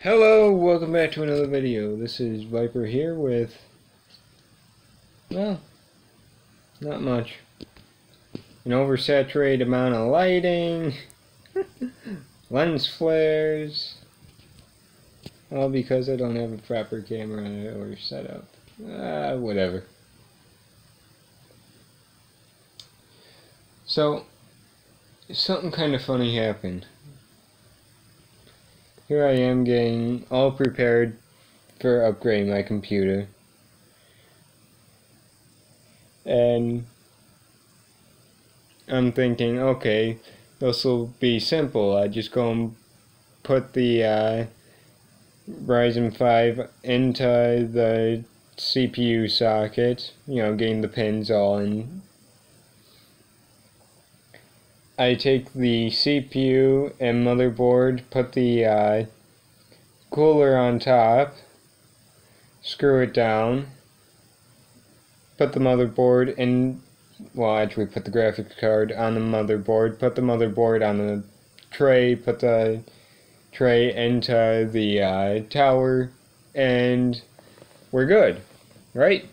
Hello, welcome back to another video. This is Viper here with, well, not much. An oversaturated amount of lighting, lens flares, all because I don't have a proper camera or setup. Whatever. So, something kind of funny happened. Here I am getting all prepared for upgrading my computer. And I'm thinking, okay, this will be simple. I just go and put the Ryzen 5 into the CPU socket, getting the pins all in. I take the CPU and motherboard, put the cooler on top, screw it down, put the motherboard in, well, actually put the graphics card on the motherboard, put the motherboard on the tray, put the tray into the tower, and we're good, right?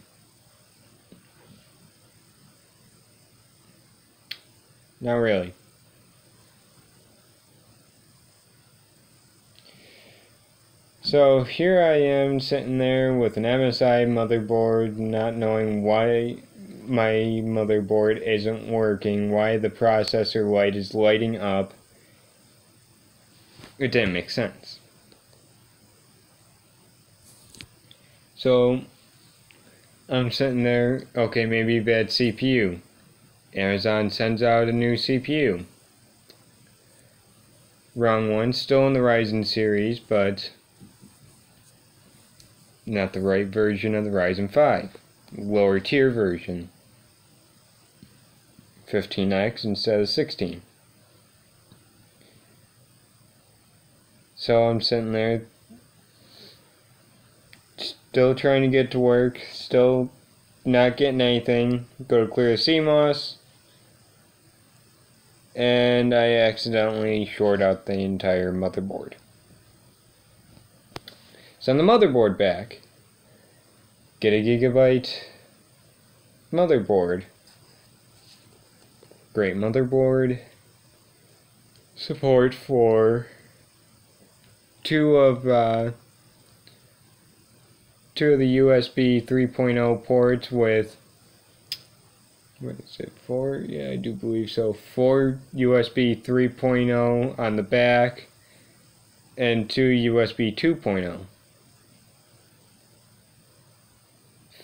Not really. So here I am sitting there with an MSI motherboard, not knowing why my motherboard isn't working, why the processor light is lighting up. It didn't make sense. So I'm sitting there, okay, maybe bad CPU. Amazon sends out a new CPU. Wrong one, still in the Ryzen series, but not the right version of the Ryzen 5. Lower tier version. 15X instead of 16. So I'm sitting there, still trying to get to work, still not getting anything. Go to clear the CMOS, and I accidentally short out the entire motherboard. Send the motherboard back. Get a Gigabyte motherboard. Great motherboard. Support for two of the USB 3.0 ports with, what is it, 4? Yeah, I do believe so. 4 USB 3.0 on the back and 2 USB 2.0.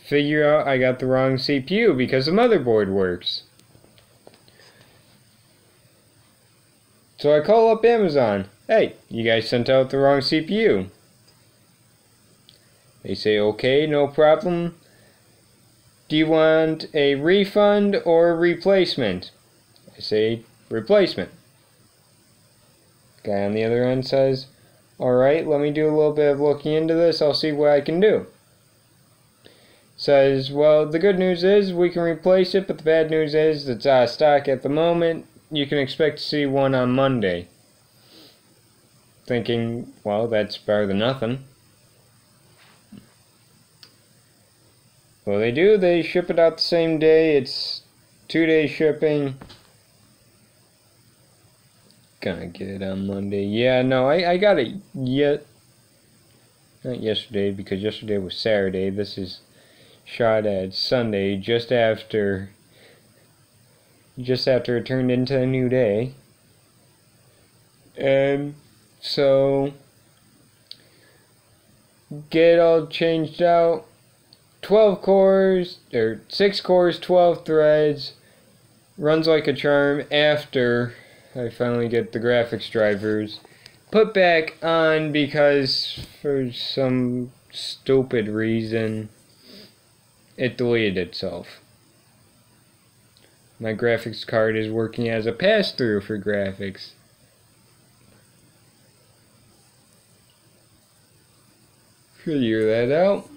Figure out I got the wrong CPU because the motherboard works. So I call up Amazon. Hey, you guys sent out the wrong CPU. They say, okay, no problem. Do you want a refund or a replacement? I say, replacement. Guy on the other end says, alright, let me do a little bit of looking into this. I'll see what I can do. Says, well, the good news is we can replace it, but the bad news is it's out of stock at the moment. You can expect to see one on Monday. Thinking, well, that's better than nothing. Well, they do. They ship it out the same day. It's 2-day shipping. Gonna get it on Monday. Yeah, no, I got it yet. Not yesterday, because yesterday was Saturday. This is shot at Sunday, just after it turned into a new day. And so get it all changed out. 12 cores, or 6 cores, 12 threads. Runs like a charm after I finally get the graphics drivers put back on, because for some stupid reason it deleted itself. My graphics card is working as a pass-through for graphics. Figure that out.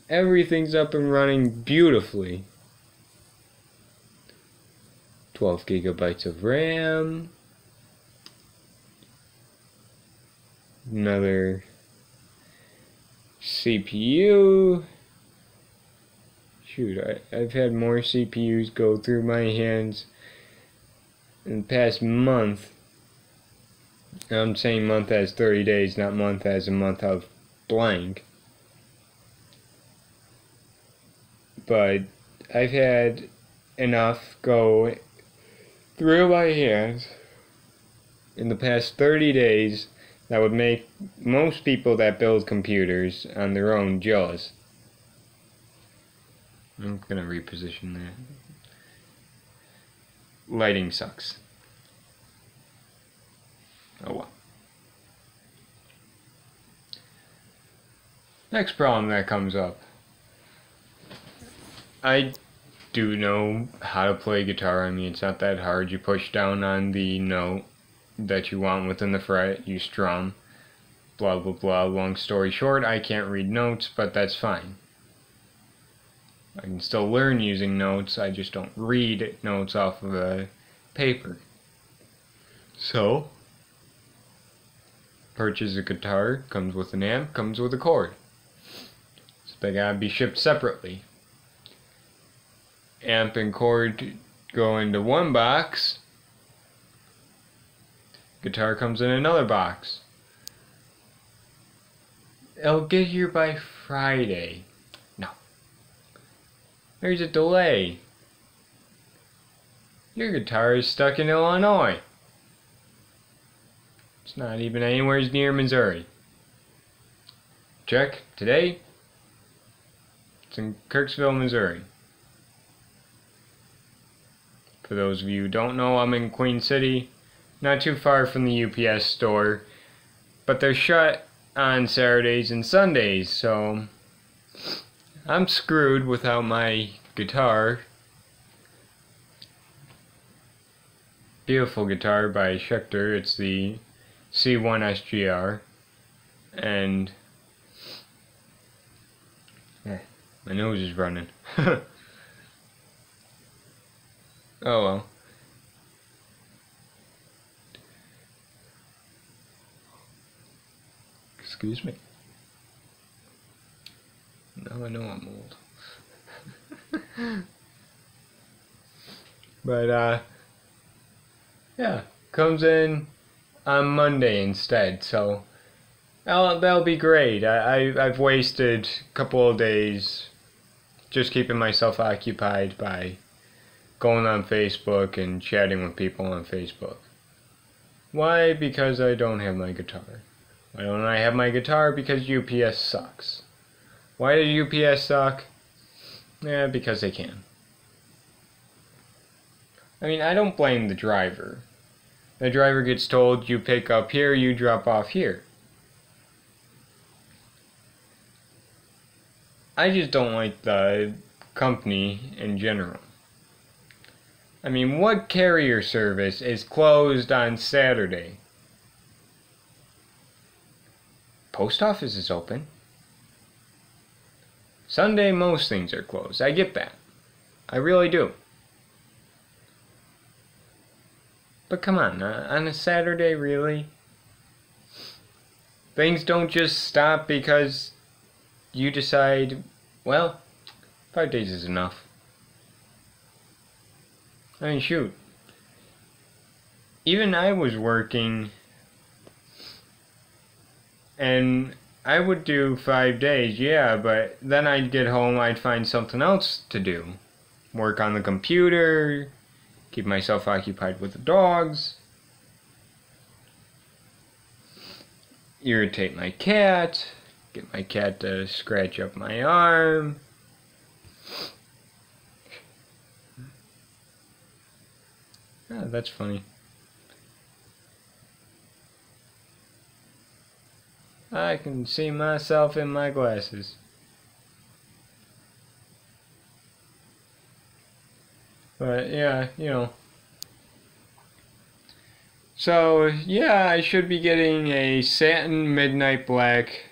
Everything's up and running beautifully. 12 gigabytes of RAM. another CPU. Shoot, I've had more CPUs go through my hands in the past month. I'm saying month as 30 days, not month as a month of blank. But I've had enough go through my hands in the past 30 days that would make most people that build computers on their own jealous. I'm gonna reposition that. Lighting sucks. Oh well. Next problem that comes up. I do know how to play guitar. I mean, it's not that hard. You push down on the note that you want within the fret, you strum, blah blah blah. Long story short, I can't read notes, but that's fine. I can still learn using notes, I just don't read notes off of a paper. So, purchase a guitar, comes with an amp, comes with a cord. So they gotta be shipped separately. Amp and cord go into one box. Guitar comes in another box. It'll get here by Friday. No. There's a delay. Your guitar is stuck in Illinois. It's not even anywhere near Missouri. Check today. It's in Kirksville, Missouri. For those of you who don't know, I'm in Queen City, not too far from the UPS store, but they're shut on Saturdays and Sundays, so I'm screwed without my guitar. Beautiful guitar by Schecter. It's the C1 SGR, and my nose is running. Oh well. Excuse me. Now I know I'm old. But yeah, comes in on Monday instead, so that'll be great. I've wasted a couple of days just keeping myself occupied by going on Facebook and chatting with people on Facebook. Why? Because I don't have my guitar. Why don't I have my guitar? Because UPS sucks. Why does UPS suck? Yeah, because they can. I mean, I don't blame the driver. The driver gets told, you pick up here, you drop off here. I just don't like the company in general. I mean, what carrier service is closed on Saturday? Post office is open. Sunday, most things are closed. I get that. I really do. But come on a Saturday, really? Things don't just stop because you decide, well, 5 days is enough. I mean, shoot. Even I was working, and I would do 5 days, yeah, but then I'd get home, I'd find something else to do. Work on the computer, keep myself occupied with the dogs, irritate my cat, get my cat to scratch up my arm. Oh, that's funny. I can see myself in my glasses. But yeah, you know. So yeah, I should be getting a satin midnight black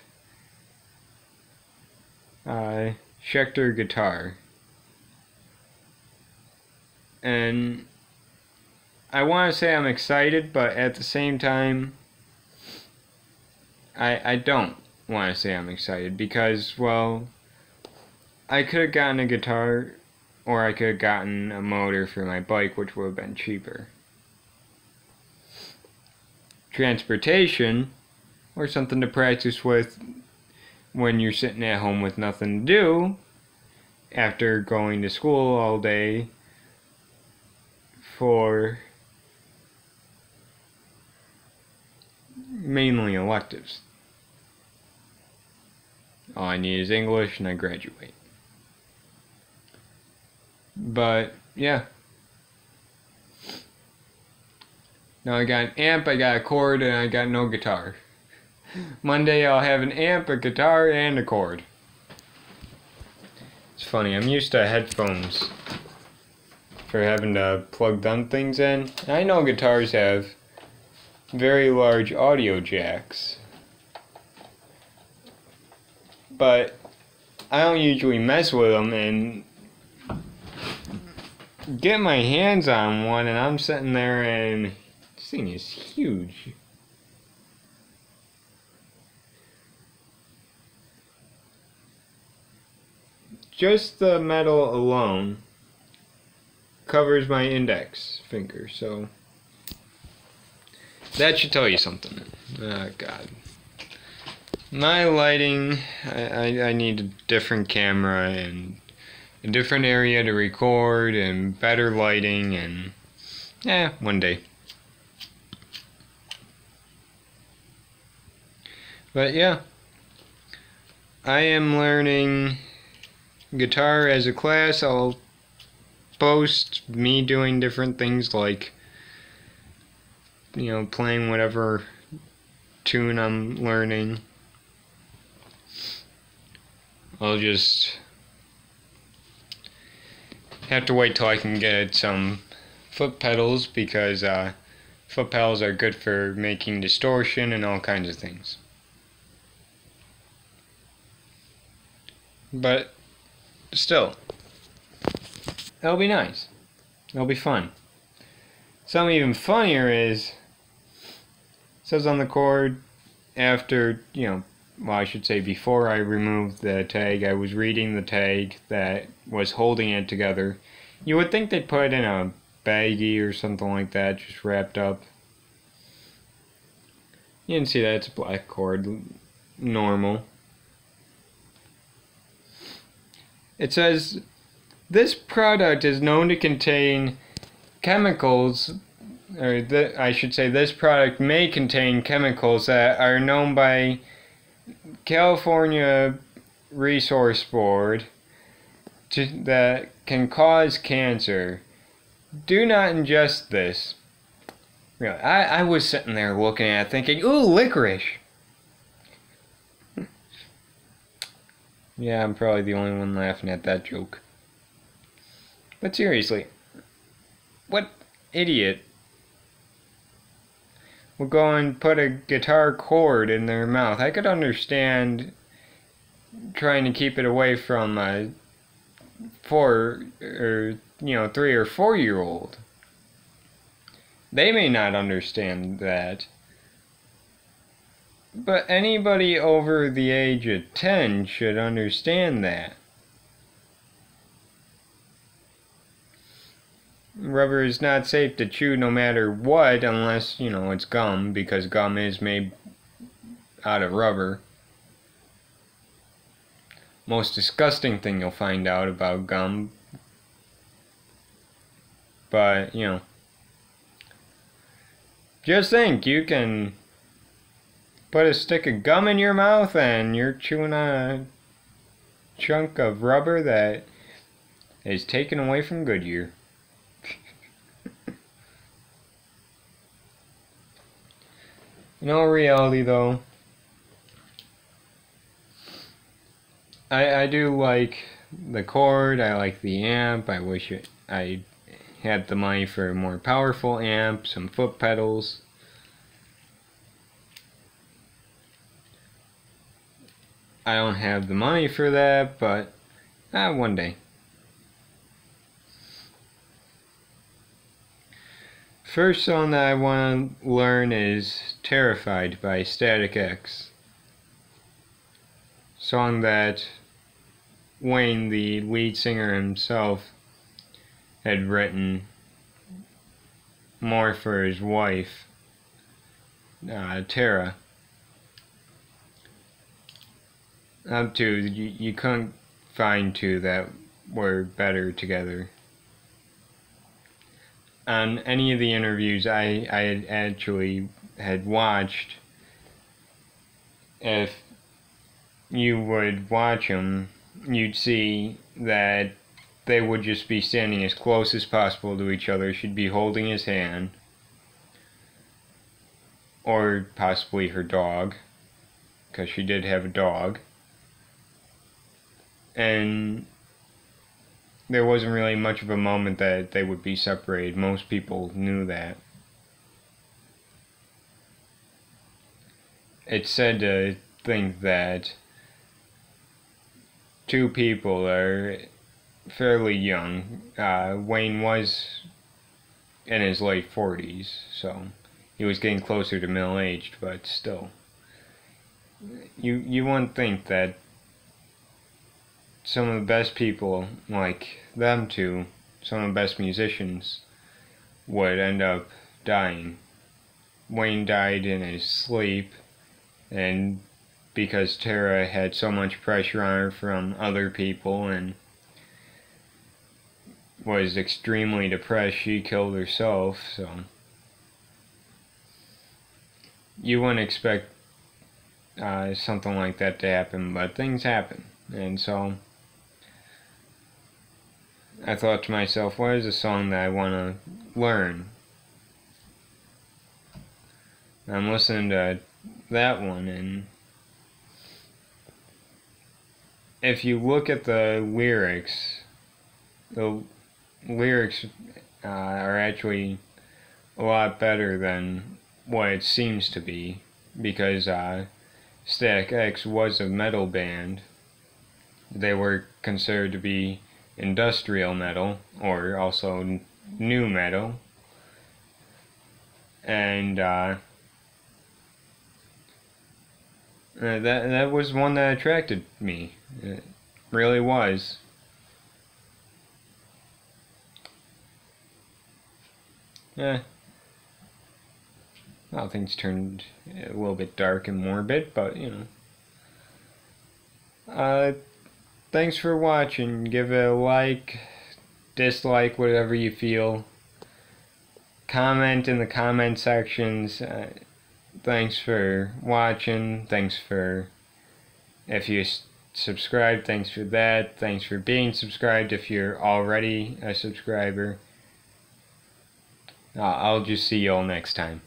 Schecter guitar. And I want to say I'm excited, but at the same time, I don't want to say I'm excited because, well, I could have gotten a guitar or I could have gotten a motor for my bike, which would have been cheaper. Transportation, or something to practice with when you're sitting at home with nothing to do after going to school all day for mainly electives. All I need is English and I graduate. But yeah. Now I got an amp, I got a cord, and I got no guitar. Monday I'll have an amp, a guitar, and a cord. It's funny, I'm used to headphones for having to plug them things in. I know guitars have very large audio jacks, but I don't usually mess with them and get my hands on one, and I'm sitting there and this thing is huge. Just the metal alone covers my index finger, so that should tell you something. Oh God. My lighting, I need a different camera and a different area to record and better lighting, and one day. But yeah, I am learning guitar as a class. I'll post me doing different things like, playing whatever tune I'm learning. I'll just have to wait till I can get some foot pedals, because foot pedals are good for making distortion and all kinds of things. But still, it'll be nice. It'll be fun. Something even funnier is, it says on the cord, after, well, I should say before I removed the tag, I was reading the tag that was holding it together. You would think they'd put it in a baggie or something like that, just wrapped up. You can see that it's a black cord, normal. It says, this product is known to contain chemicals, or I should say this product may contain chemicals that are known by California Resource Board that can cause cancer. Do not ingest this. Really, I was sitting there looking at it thinking, ooh, licorice. Yeah, I'm probably the only one laughing at that joke. But seriously, what idiot will go and put a guitar cord in their mouth? I could understand trying to keep it away from a 3 or 4-year-old. They may not understand that. But anybody over the age of 10 should understand that. Rubber is not safe to chew no matter what, unless, it's gum, because gum is made out of rubber. Most disgusting thing you'll find out about gum. But, just think, you can put a stick of gum in your mouth and you're chewing on a chunk of rubber that is taken away from Goodyear. In all reality, though, I do like the cord, I like the amp. I wish I had the money for a more powerful amp, some foot pedals. I don't have the money for that, but one day. First song that I want to learn is Terrified by Static X. song that Wayne, the lead singer himself, had written more for his wife, Tara. Up to, you couldn't find two that were better together. On any of the interviews I had actually had watched, if you would watch them, you'd see that they would just be standing as close as possible to each other. She'd be holding his hand, or possibly her dog, because she did have a dog. And there wasn't really much of a moment that they would be separated. Most people knew that. It's said to think that two people are fairly young. Wayne was in his late 40s, so he was getting closer to middle-aged, but still. You wouldn't think that some of the best people, like them two, some of the best musicians, would end up dying. Wayne died in his sleep, and because Tara had so much pressure on her from other people and was extremely depressed, she killed herself. So you wouldn't expect something like that to happen, but things happen. And so I thought to myself, what is a song that I want to learn? I'm listening to that one, and if you look at the lyrics are actually a lot better than what it seems to be, because Static X was a metal band. They were considered to be industrial metal, or also new metal, and that was one that attracted me. It really was. Well, things turned a little bit dark and morbid, but you know. Thanks for watching. Give it a like, dislike, whatever you feel. Comment in the comment sections. Thanks for watching. Thanks for, if you subscribe, thanks for that. Thanks for being subscribed if you're already a subscriber. I'll just see you all next time.